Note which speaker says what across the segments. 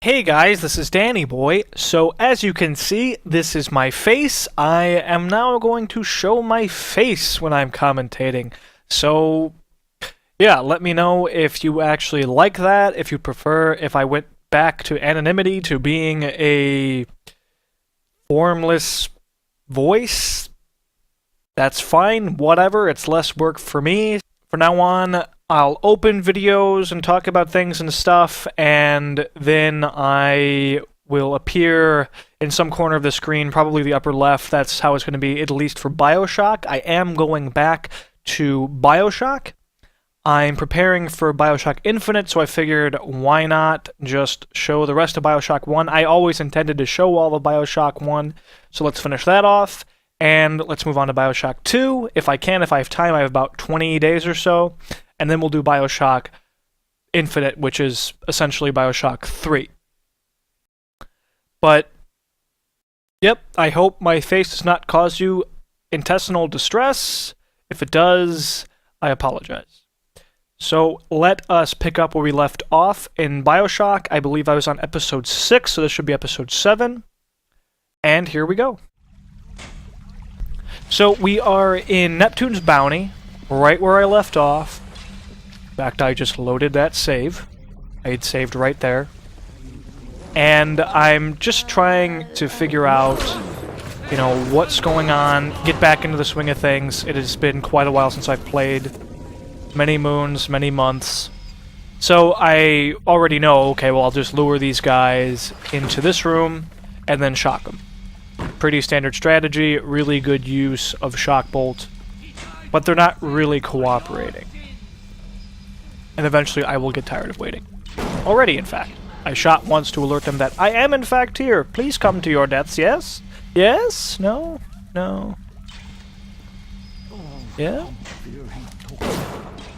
Speaker 1: Hey guys, this is Danny Boy. So as you can see, this is my face. I am now going to show my face when I'm commentating. So yeah, let me know if you actually like that, if you prefer if I went back to anonymity, to being a formless voice. That's fine, whatever, it's less work for me. From now on, I'll open videos and talk about things and stuff, and then I will appear in some corner of the screen, probably the upper left. That's how it's going to be, at least for BioShock. I am going back to BioShock. I'm preparing for BioShock Infinite, so I figured why not just show the rest of BioShock 1. I always intended to show all of BioShock 1, so let's finish that off. And let's move on to BioShock 2. If I can, if I have time, I have about 20 days or so. And then we'll do BioShock Infinite, which is essentially BioShock 3. But, yep, I hope my face does not cause you intestinal distress. If it does, I apologize. So let us pick up where we left off in BioShock. I believe I was on episode 6, so this should be episode 7. And here we go. So we are in Neptune's bounty, right where I left off. In fact, I just loaded that save. I had saved right there. And I'm just trying to figure out, you know, what's going on, get back into the swing of things. It has been quite a while since I've played. Many moons, many months. So I already know, okay, well, I'll just lure these guys into this room and then shock them. Pretty standard strategy, really good use of shock bolt, but they're not really cooperating. And eventually I will get tired of waiting. Already, in fact. I shot once to alert them that I am in fact here. Please come to your deaths, yes? Yes? No? No? Yeah?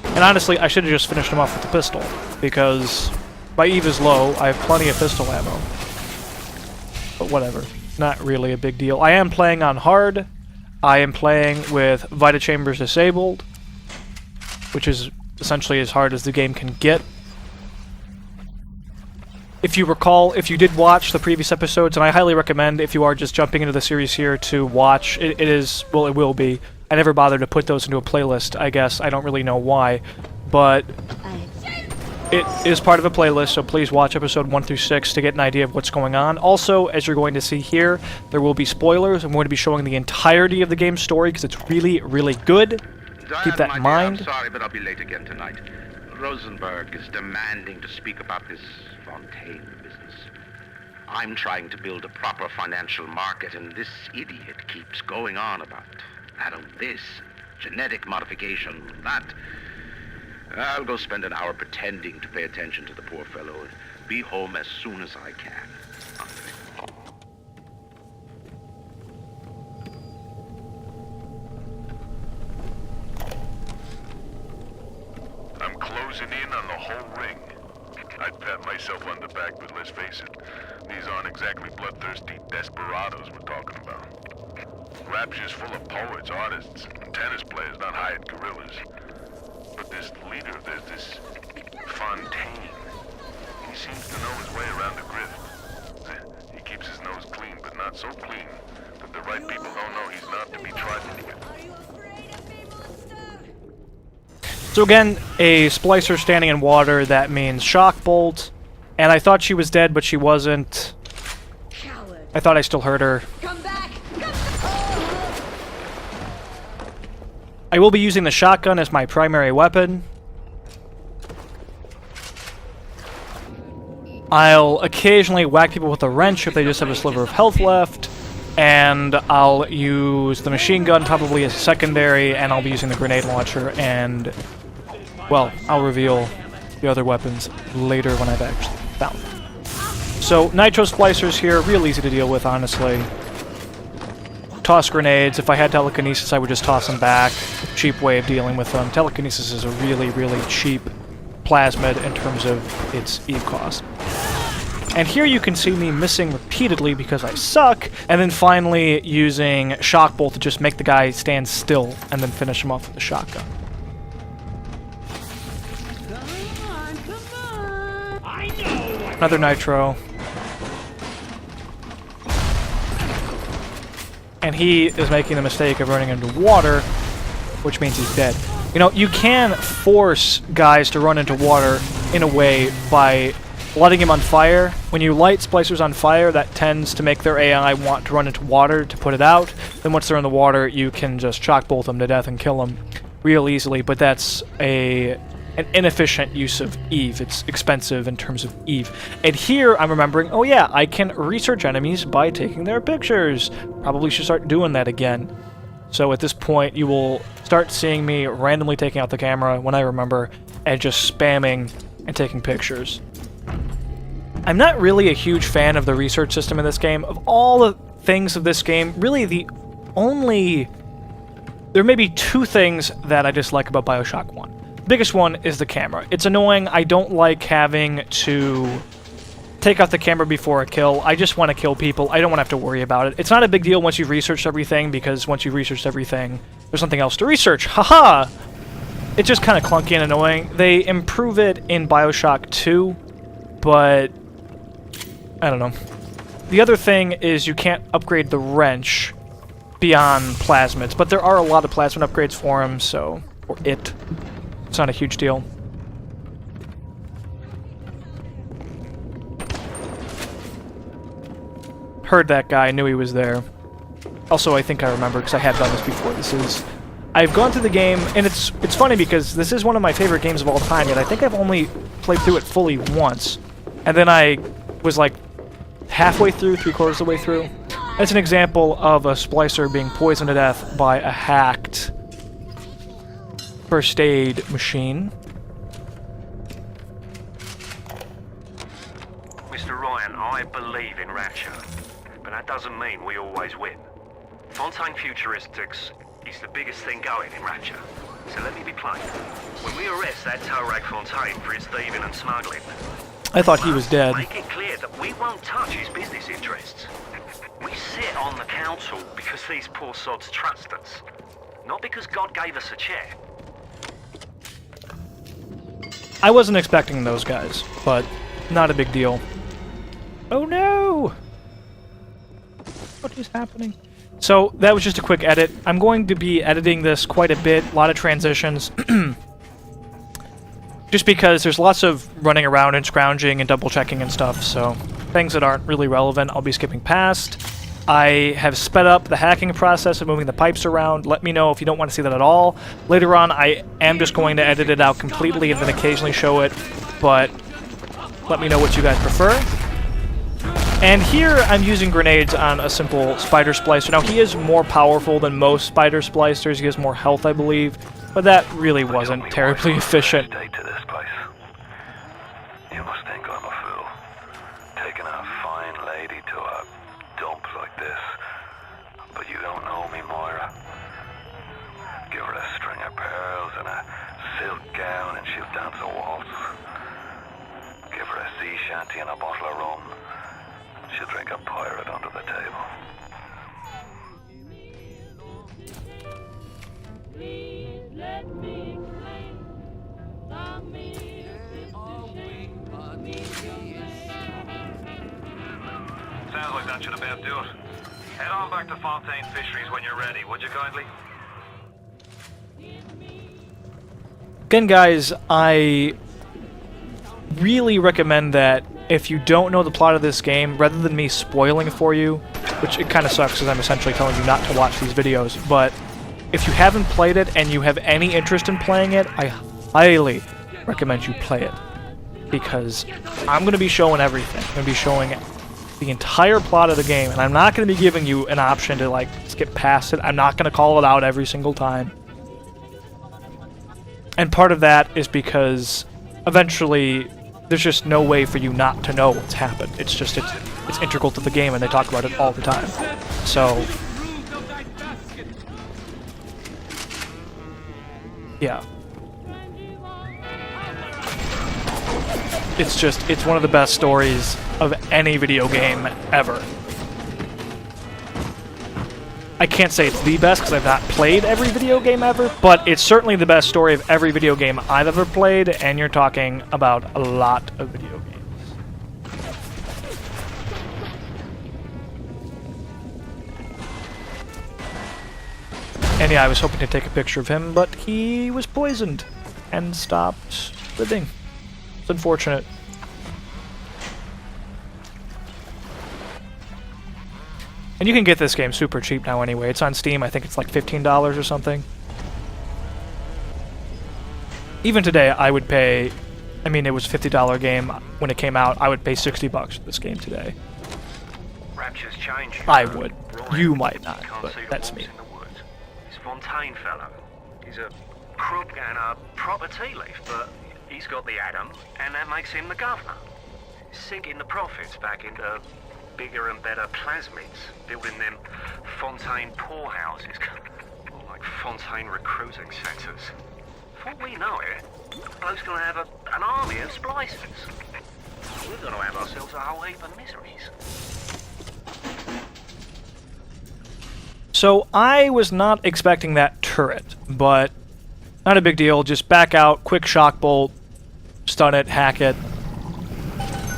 Speaker 1: And honestly, I should have just finished them off with the pistol, because my Eve is low, I have plenty of pistol ammo. But whatever. Not really a big deal. I am playing on hard. I am playing with vita-chambers disabled, which is essentially as hard as the game can get. If you recall, if you did watch the previous episodes, and I highly recommend if you are just jumping into the series here to watch, it is, well, it will be. I never bothered to put those into a playlist, I guess. I don't really know why, but it is part of a playlist, so please watch episode 1 through 6 to get an idea of what's going on. Also, as you're going to see here, there will be spoilers. I'm going to be showing the entirety of the game's story because it's really, really good. Keep that in mind.
Speaker 2: I'm sorry, but I'll be late again tonight. Rosenberg is demanding to speak about this Fontaine business. I'm trying to build a proper financial market, and this idiot keeps going on about this, genetic modification, that. I'll go spend an hour pretending to pay attention to the poor fellow and be home as soon as I can.
Speaker 3: I'm closing in on the whole ring. I'd pat myself on the back, but let's face it, these aren't exactly bloodthirsty desperados we're talking about. Rapture's full of poets, artists, and tennis players, not hired guerrillas. But this leader of theirs, this Fontaine, he seems to know his way around the grift. He keeps his nose clean, but not so clean that the right people don't know he's not to be trifled with.
Speaker 1: So again, a splicer standing in water, that means shock bolt. And I thought she was dead, but she wasn't. I thought I still heard her. I will be using the shotgun as my primary weapon. I'll occasionally whack people with a wrench if they just have a sliver of health left. And I'll use the machine gun probably as secondary, and I'll be using the grenade launcher, and, well, I'll reveal the other weapons later when I've actually found them. So, nitro splicers here, real easy to deal with, honestly. Toss grenades. If I had telekinesis, I would just toss them back. Cheap way of dealing with them. Telekinesis is a really, really cheap plasmid in terms of its Eve cost. And here you can see me missing repeatedly because I suck, and then finally using shock bolt to just make the guy stand still and then finish him off with the shotgun. Another nitro. and he is making the mistake of running into water, which means he's dead. You know, you can force guys to run into water in a way by lighting him on fire. When you light splicers on fire, that tends to make their AI want to run into water to put it out. Then once they're in the water, you can just shock bolt them to death and kill them real easily, but that's an inefficient use of Eve. It's expensive in terms of Eve. And here I'm remembering, oh yeah, I can research enemies by taking their pictures. Probably should start doing that again. So at this point, you will start seeing me randomly taking out the camera when I remember, and just spamming and taking pictures. I'm not really a huge fan of the research system in this game. Of all the things of this game, really there may be two things that I dislike about BioShock 1. The biggest one is the camera. It's annoying. I don't like having to take out the camera before a kill. I just want to kill people. I don't want to have to worry about it. It's not a big deal once you've researched everything, because once you've researched everything, there's nothing else to research. Haha! It's just kind of clunky and annoying. They improve it in BioShock 2, but I don't know. The other thing is you can't upgrade the wrench beyond plasmids, but there are a lot of plasmid upgrades for him, so... or it. It's not a huge deal. Heard that guy, knew he was there. Also, I think I remember, because I have done this before. I've gone through the game, and it's funny because this is one of my favorite games of all time, yet I think I've only played through it fully once. And then I was like halfway through, 3/4 of the way through. That's an example of a splicer being poisoned to death by a hacked first aid machine.
Speaker 4: Mr. Ryan, I believe in Rapture, but that doesn't mean we always win. Fontaine Futuristics is the biggest thing going in Rapture, so let me be plain. When we arrest that Torag Fontaine for his thieving and smuggling,
Speaker 1: I thought he was dead.
Speaker 4: make it clear that we won't touch his business interests. We sit on the council because these poor sods trust us, not because God gave us a chair.
Speaker 1: I wasn't expecting those guys, but not a big deal. Oh no! What is happening? So, that was just a quick edit. I'm going to be editing this quite a bit, a lot of transitions. Just because there's lots of running around and scrounging and double-checking and stuff, so things that aren't really relevant I'll be skipping past. I have sped up the hacking process of moving the pipes around. Let me know if you don't want to see that at all. Later on, I am just going to edit it out completely and then occasionally show it, but let me know what you guys prefer. And here, I'm using grenades on a simple spider splicer. Now, he is more powerful than most spider splicers. He has more health, I believe, but that really wasn't terribly efficient.
Speaker 3: You must think I'm a fool, taking a fine lady to a dump like this. But you don't know me, Moira. Give her a string of pearls and a silk gown and she'll dance a waltz. Give her a sea shanty and a bottle of rum. She'll drink a pirate under the table.
Speaker 5: Please let me
Speaker 4: Sounds like that should about do it. Head on back to Fontaine Fisheries when you're ready, would you kindly?
Speaker 1: Again, guys, I really recommend that if you don't know the plot of this game, rather than me spoiling it for you, which it kind of sucks because I'm essentially telling you not to watch these videos, but if you haven't played it and you have any interest in playing it, I highly recommend you play it. Because I'm going to be showing everything. I'm going to be showing the entire plot of the game, and I'm not going to be giving you an option to, like, skip past it. I'm not going to call it out every single time. And part of that is because eventually there's just no way for you not to know what's happened. It's just, it's integral to the game, and they talk about it all the time. So, yeah. It's one of the best stories of any video game ever. I can't say it's the best because I've not played every video game ever, but it's certainly the best story of every video game I've ever played, and you're talking about a lot of video games. And yeah, I was hoping to take a picture of him, but he was poisoned and stopped living. It's unfortunate. And you can get this game super cheap now anyway. It's on Steam. I think it's like $15 or something. Even today, I would pay... I mean, it was a $50 game when it came out. I would pay $60 for this game today.
Speaker 4: Rapture's changed.
Speaker 1: I would.
Speaker 4: Right.
Speaker 1: You might not,
Speaker 4: Can't
Speaker 1: but
Speaker 4: see the
Speaker 1: that's
Speaker 4: wolves
Speaker 1: me.
Speaker 4: in the woods. This Fontaine fellow. He's a crook and a proper tea leaf, but he's got the atom, and that makes him the governor. Sinking the profits back into bigger and better plasmids, building them Fontaine poorhouses, like Fontaine recruiting centres. Before we know it, bloke's gonna have an army of splicers. We're gonna have ourselves a whole heap of miseries.
Speaker 1: So I was not expecting that turret, but not a big deal. Just back out, quick shock bolt, stun it, hack it.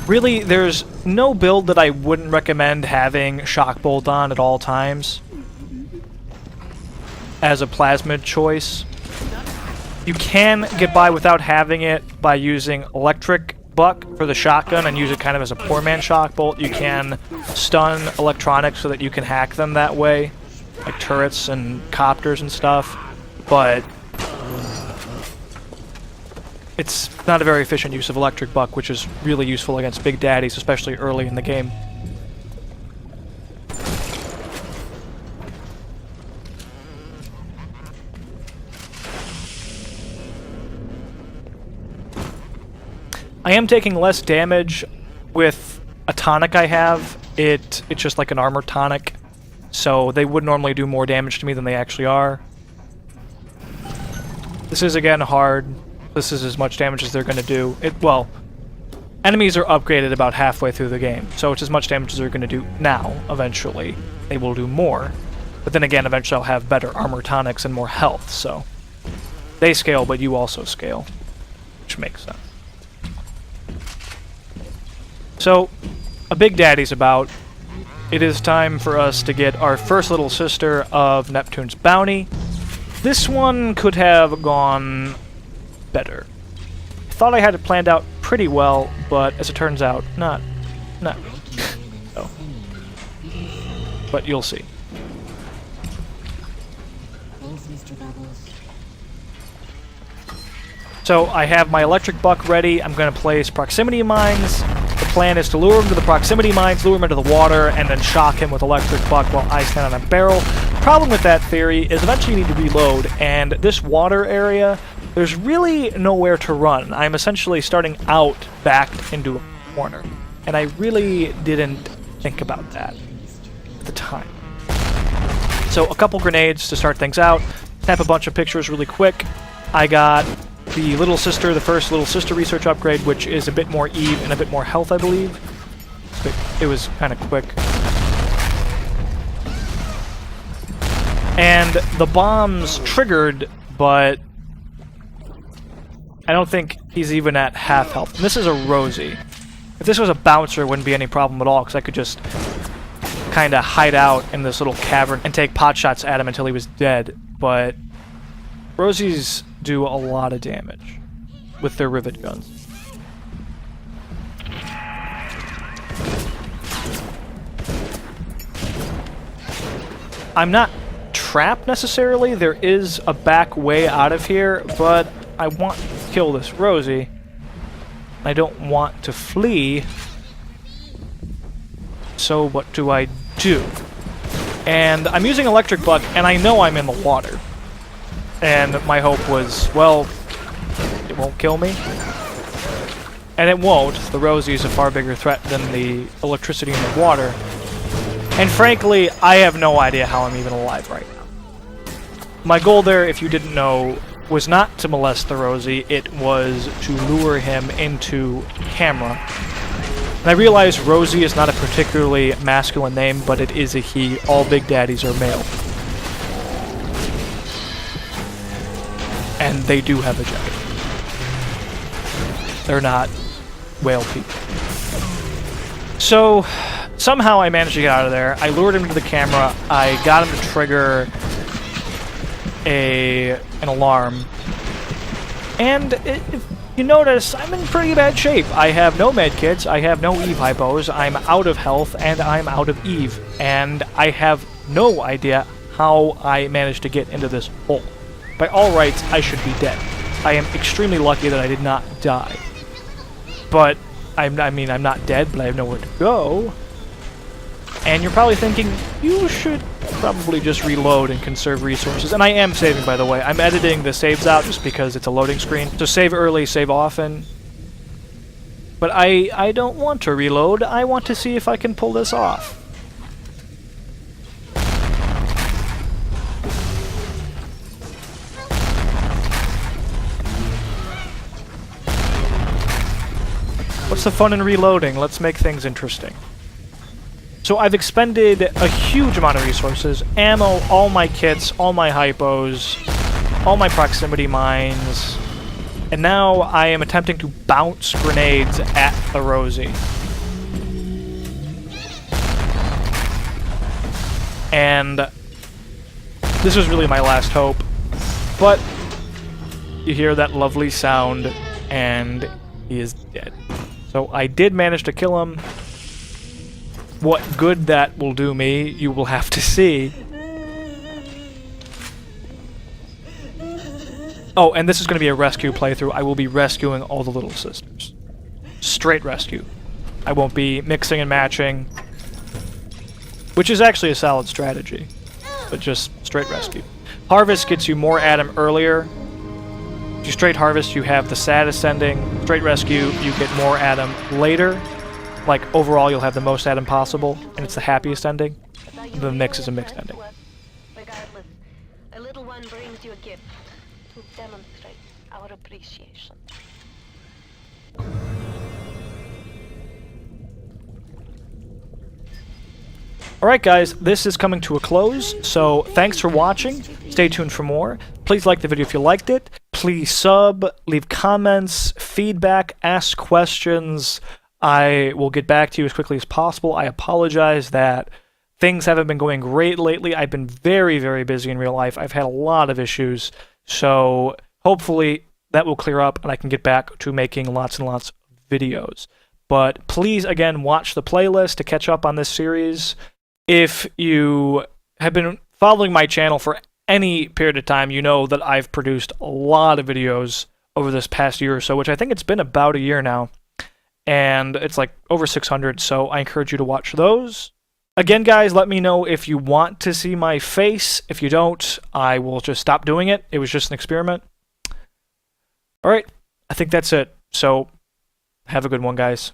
Speaker 1: Really, there's no build that I wouldn't recommend having shock bolt on at all times as a plasmid choice. You can get by without having it by using electric buck for the shotgun and use it kind of as a poor man shock bolt. You can stun electronics so that you can hack them that way, like turrets and copters and stuff, but it's not a very efficient use of electric buck, which is really useful against big daddies, especially early in the game. I am taking less damage with a tonic I have. It's just like an armor tonic, so they would normally do more damage to me than they actually are. This is again hard. This is as much damage as they're going to do. Well, enemies are upgraded about halfway through the game, so it's as much damage as they're going to do now. Eventually, they will do more, but then again, eventually I'll have better armor tonics and more health. So they scale, but you also scale, which makes sense. So, a big daddy's about. It is time for us to get our first little sister of Neptune's bounty. This one could have gone better. I thought I had it planned out pretty well, but as it turns out, not so. But you'll see.
Speaker 5: Thanks, Mr. Bubbles.
Speaker 1: So I have my electric buck ready. I'm going to place proximity mines. The plan is to lure him to the proximity mines, lure him into the water, and then shock him with electric buck while I stand on a barrel. Problem with that theory is eventually you need to reload, and this water area, there's really nowhere to run. I'm essentially starting out backed into a corner, and I really didn't think about that at the time. So a couple grenades to start things out, snap a bunch of pictures really quick. I got the little sister, the first little sister research upgrade, which is a bit more Eve and a bit more health, I believe. But it was kind of quick. And the bomb's triggered, but I don't think he's even at half health. And this is a Rosie. If this was a bouncer, it wouldn't be any problem at all, because I could just kind of hide out in this little cavern and take pot shots at him until he was dead. But Rosies do a lot of damage with their rivet guns. I'm not trapped necessarily. There is a back way out of here, but I want to kill this Rosie. I don't want to flee. So what do I do? And I'm using electric buck, and I know I'm in the water. And my hope was, well, it won't kill me. And it won't. The Rosie is a far bigger threat than the electricity in the water. And frankly, I have no idea how I'm even alive right now. My goal there, if you didn't know, was not to molest the Rosie, it was to lure him into camera. And I realize Rosie is not a particularly masculine name, but it is a he. All big daddies are male. And they do have a jacket. They're not whale people. So, somehow I managed to get out of there. I lured him to the camera. I got him to trigger an alarm. And if you notice, I'm in pretty bad shape. I have no medkits, I have no Eve hypos, I'm out of health, and I'm out of Eve. And I have no idea how I managed to get into this hole. By all rights, I should be dead. I am extremely lucky that I did not die. But, I mean, I'm not dead, but I have nowhere to go. And you're probably thinking, you should probably just reload and conserve resources. And I am saving, by the way. I'm editing the saves out just because it's a loading screen. So save early, save often. But I don't want to reload. I want to see if I can pull this off. What's the fun in reloading? Let's make things interesting. So I've expended a huge amount of resources, ammo, all my kits, all my hypos, all my proximity mines, and now I am attempting to bounce grenades at the Rosie. And this was really my last hope, but you hear that lovely sound, and he is dead. So I did manage to kill him. What good that will do me, you will have to see. Oh, and this is going to be a rescue playthrough. I will be rescuing all the little sisters. Straight rescue. I won't be mixing and matching, which is actually a solid strategy, but just straight rescue. Harvest gets you more Adam earlier. If you straight harvest, you have the saddest ending. Straight rescue, you get more Adam later. Like, overall, you'll have the most Adam possible, and it's the happiest ending. The mix is a mixed ending.
Speaker 5: Regardless, a little one brings you a gift to demonstrate our appreciation.
Speaker 1: Alright guys, this is coming to a close, so thanks for watching. Stay tuned for more. Please like the video if you liked it. Please sub, leave comments, feedback, ask questions. I will get back to you as quickly as possible. I apologize that things haven't been going great lately. I've been very, very busy in real life. I've had a lot of issues, so hopefully that will clear up and I can get back to making lots and lots of videos. But please, again, watch the playlist to catch up on this series. If you have been following my channel for any period of time, you know that I've produced a lot of videos over this past year or so, which I think it's been about a year now. And it's like over 600, so I encourage you to watch those. Again, guys, let me know if you want to see my face. If you don't, I will just stop doing it. It was just an experiment. Alright, I think that's it. So, have a good one, guys.